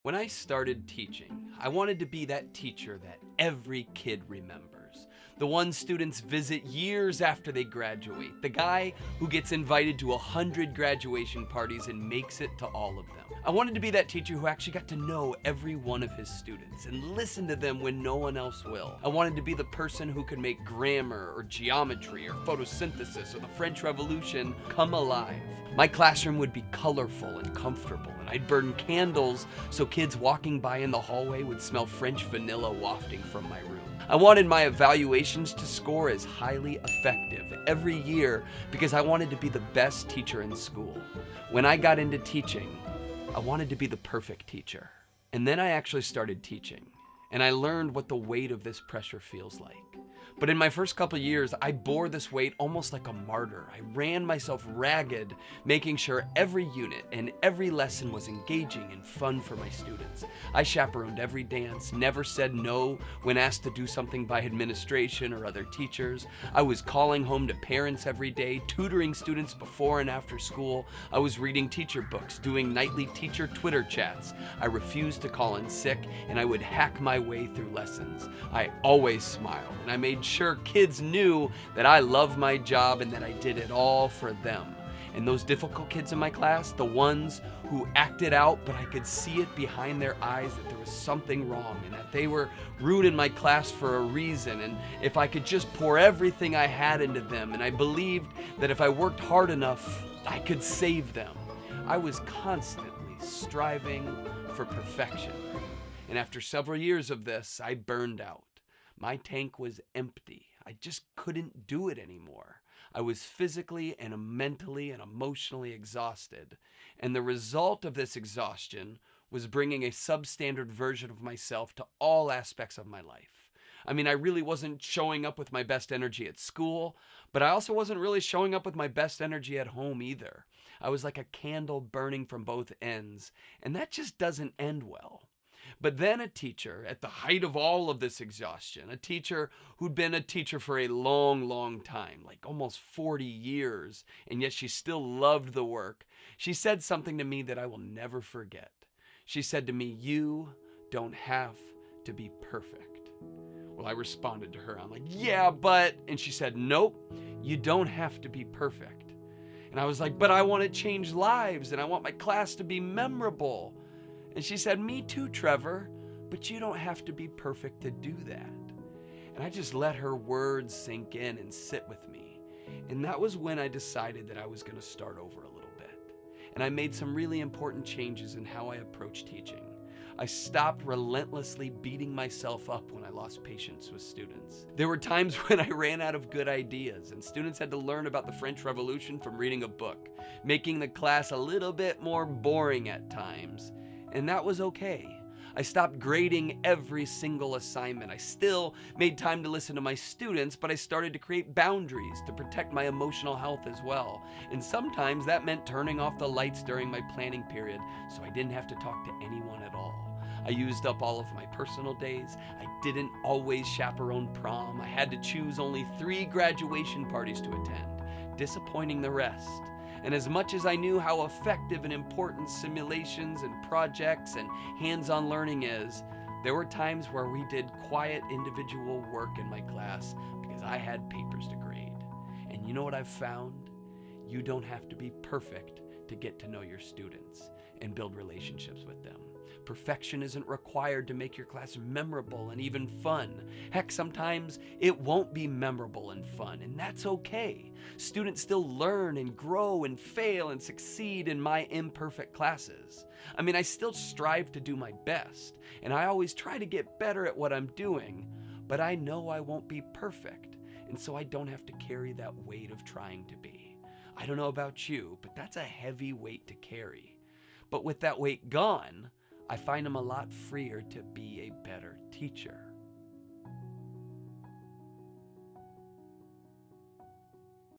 When I started teaching, I wanted to be that teacher that every kid remembers. The one students visit years after they graduate. The guy who gets invited to 100 graduation parties and makes it to all of them. I wanted to be that teacher who actually got to know every one of his students and listen to them when no one else will. I wanted to be the person who could make grammar or geometry or photosynthesis or the French Revolution come alive. My classroom would be colorful and comfortable, and I'd burn candles so kids walking by in the hallway would smell French vanilla wafting from my room. I wanted my evaluations to score as highly effective every year because I wanted to be the best teacher in school. When I got into teaching, I wanted to be the perfect teacher. And then I actually started teaching, and I learned what the weight of this pressure feels like. But in my first couple years, I bore this weight almost like a martyr. I ran myself ragged, making sure every unit and every lesson was engaging and fun for my students. I chaperoned every dance, never said no when asked to do something by administration or other teachers. I was calling home to parents every day, tutoring students before and after school. I was reading teacher books, doing nightly teacher Twitter chats. I refused to call in sick, and I would hack my way through lessons. I always smiled, and I made sure kids knew that I loved my job and that I did it all for them. And those difficult kids in my class, the ones who acted out, but I could see it behind their eyes that there was something wrong and that they were rude in my class for a reason. And if I could just pour everything I had into them, and I believed that if I worked hard enough, I could save them. I was constantly striving for perfection. And after several years of this, I burned out. My tank was empty. I just couldn't do it anymore. I was physically and mentally and emotionally exhausted. And the result of this exhaustion was bringing a substandard version of myself to all aspects of my life. I mean, I really wasn't showing up with my best energy at school, but I also wasn't really showing up with my best energy at home either. I was like a candle burning from both ends, and that just doesn't end well. But then a teacher, at the height of all of this exhaustion, a teacher who'd been a teacher for a long, long time, like almost 40 years, and yet she still loved the work, she said something to me that I will never forget. She said to me, "You don't have to be perfect." Well, I responded to her. I'm like, "Yeah, but..." And she said, "Nope, you don't have to be perfect." And I was like, "But I want to change lives, and I want my class to be memorable." And she said, "Me too, Trevor, but you don't have to be perfect to do that." And I just let her words sink in and sit with me. And that was when I decided that I was going to start over a little bit. And I made some really important changes in how I approach teaching. I stopped relentlessly beating myself up when I lost patience with students. There were times when I ran out of good ideas, and students had to learn about the French Revolution from reading a book, making the class a little bit more boring at times. And that was okay. I stopped grading every single assignment. I still made time to listen to my students, but I started to create boundaries to protect my emotional health as well. And sometimes that meant turning off the lights during my planning period so I didn't have to talk to anyone at all. I used up all of my personal days. I didn't always chaperone prom. I had to choose only 3 graduation parties to attend, disappointing the rest. And as much as I knew how effective and important simulations and projects and hands-on learning is, there were times where we did quiet individual work in my class because I had papers to grade. And you know what I've found? You don't have to be perfect to get to know your students and build relationships with them. Perfection isn't required to make your class memorable and even fun. Heck, sometimes it won't be memorable and fun, and that's okay. Students still learn and grow and fail and succeed in my imperfect classes. I mean, I still strive to do my best, and I always try to get better at what I'm doing, but I know I won't be perfect, and so I don't have to carry that weight of trying to be. I don't know about you, but that's a heavy weight to carry. But with that weight gone, I find I'm a lot freer to be a better teacher.